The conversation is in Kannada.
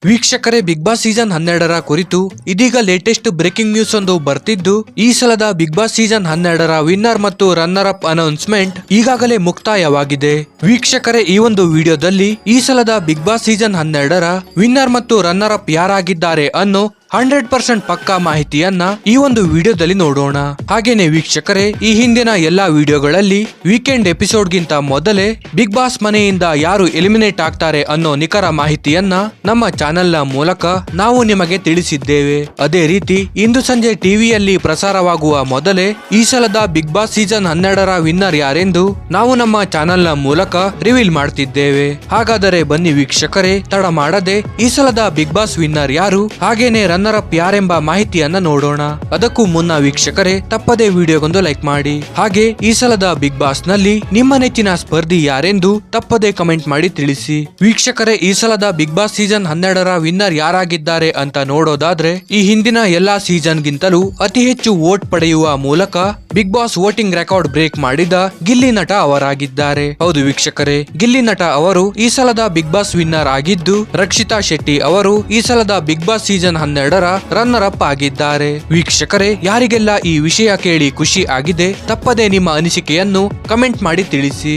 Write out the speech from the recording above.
ವೀಕ್ಷಕರೇ, ಬಿಗ್ ಬಾಸ್ ಸೀಸನ್ 12ರ ಕುರಿತು ಇದೀಗ ಲೇಟೆಸ್ಟ್ ಬ್ರೇಕಿಂಗ್ ನ್ಯೂಸ್ ಒಂದು ಬರ್ತಿದ್ದು, ಈ ಸಲದ ಬಿಗ್ ಬಾಸ್ ಸೀಸನ್ 12ರ ವಿನ್ನರ್ ಮತ್ತು ರನ್ನರ್ ಅಪ್ ಅನೌನ್ಸ್ಮೆಂಟ್ ಈಗಾಗಲೇ ಮುಕ್ತಾಯವಾಗಿದೆ. ವೀಕ್ಷಕರೇ, ಈ ಒಂದು ವಿಡಿಯೋದಲ್ಲಿ ಈ ಸಲದ ಬಿಗ್ ಬಾಸ್ ಸೀಸನ್ 12ರ ವಿನ್ನರ್ ಮತ್ತು ರನ್ನರ್ ಅಪ್ ಯಾರಾಗಿದ್ದಾರೆ ಅನ್ನೋ 100% ಪಕ್ಕಾ ಮಾಹಿತಿಯನ್ನ ಈ ಒಂದು ವಿಡಿಯೋದಲ್ಲಿ ನೋಡೋಣ. ಹಾಗೇನೆ ವೀಕ್ಷಕರೇ, ಈ ಹಿಂದಿನ ಎಲ್ಲಾ ವಿಡಿಯೋಗಳಲ್ಲಿ ವೀಕೆಂಡ್ ಎಪಿಸೋಡ್ ಗಿಂತ ಮೊದಲೇ ಬಿಗ್ ಬಾಸ್ ಮನೆಯಿಂದ ಯಾರು ಎಲಿಮಿನೇಟ್ ಆಗ್ತಾರೆ ಅನ್ನೋ ನಿಖರ ಮಾಹಿತಿಯನ್ನ ನಮ್ಮ ಚಾನೆಲ್ ನ ಮೂಲಕ ನಾವು ನಿಮಗೆ ತಿಳಿಸಿದ್ದೇವೆ. ಅದೇ ರೀತಿ ಇಂದು ಸಂಜೆ ಟಿವಿಯಲ್ಲಿ ಪ್ರಸಾರವಾಗುವ ಮೊದಲೇ ಈ ಸಲದ ಬಿಗ್ ಬಾಸ್ ಸೀಸನ್ 12ರ ವಿನ್ನರ್ ಯಾರೆಂದು ನಾವು ನಮ್ಮ ಚಾನೆಲ್ ನ ಮೂಲಕ ರಿವೀಲ್ ಮಾಡ್ತಿದ್ದೇವೆ. ಹಾಗಾದರೆ ಬನ್ನಿ ವೀಕ್ಷಕರೇ, ತಡ ಮಾಡದೆ ಈ ಸಲದ ಬಿಗ್ ಬಾಸ್ ವಿನ್ನರ್ ಯಾರು, ಹಾಗೇನೆ ರನ್ನರ್ ಅಪ್ ಯಾರೆಂಬ ಮಾಹಿತಿಯನ್ನ ನೋಡೋಣ. ಅದಕ್ಕೂ ಮುನ್ನ ವೀಕ್ಷಕರೇ, ತಪ್ಪದೇ ವಿಡಿಯೋಗೊಂದು ಲೈಕ್ ಮಾಡಿ. ಹಾಗೆ ಈ ಸಲದ ಬಿಗ್ ಬಾಸ್ ನಲ್ಲಿ ನಿಮ್ಮ ನೆಚ್ಚಿನ ಸ್ಪರ್ಧಿ ಯಾರೆಂದು ತಪ್ಪದೇ ಕಮೆಂಟ್ ಮಾಡಿ ತಿಳಿಸಿ. ವೀಕ್ಷಕರೇ, ಈ ಸಲದ ಬಿಗ್ ಬಾಸ್ ಸೀಸನ್ 12ರ ವಿನ್ನರ್ ಯಾರಾಗಿದ್ದಾರೆ ಅಂತ ನೋಡೋದಾದ್ರೆ, ಈ ಹಿಂದಿನ ಎಲ್ಲಾ ಸೀಸನ್ ಗಿಂತಲೂ ಅತಿ ಹೆಚ್ಚು ವೋಟ್ ಪಡೆಯುವ ಮೂಲಕ big boss voting record break ಮಾಡಿದ ಗಿಲ್ಲಿ ನಟ ಅವರಾಗಿದ್ದಾರೆ. ಹೌದು ವೀಕ್ಷಕರೇ, ಗಿಲ್ಲಿ ನಟ ಅವರು ಈ ಸಲದ ಬಿಗ್ ಬಾಸ್ ವಿನ್ನರ್ ಆಗಿದ್ದು, ರಕ್ಷಿತಾ ಶೆಟ್ಟಿ ಅವರು ಈ ಸಲದ ಬಿಗ್ ಬಾಸ್ ಸೀಸನ್ 12ರ ರನ್ನರ್ ಅಪ್ ಆಗಿದ್ದಾರೆ. ವೀಕ್ಷಕರೇ, ಯಾರಿಗೆಲ್ಲ ಈ ವಿಷಯ ಕೇಳಿ ಖುಷಿ ಆಗಿದೆ, ತಪ್ಪದೇ ನಿಮ್ಮ ಅನಿಸಿಕೆಯನ್ನು ಕಮೆಂಟ್ ಮಾಡಿ ತಿಳಿಸಿ.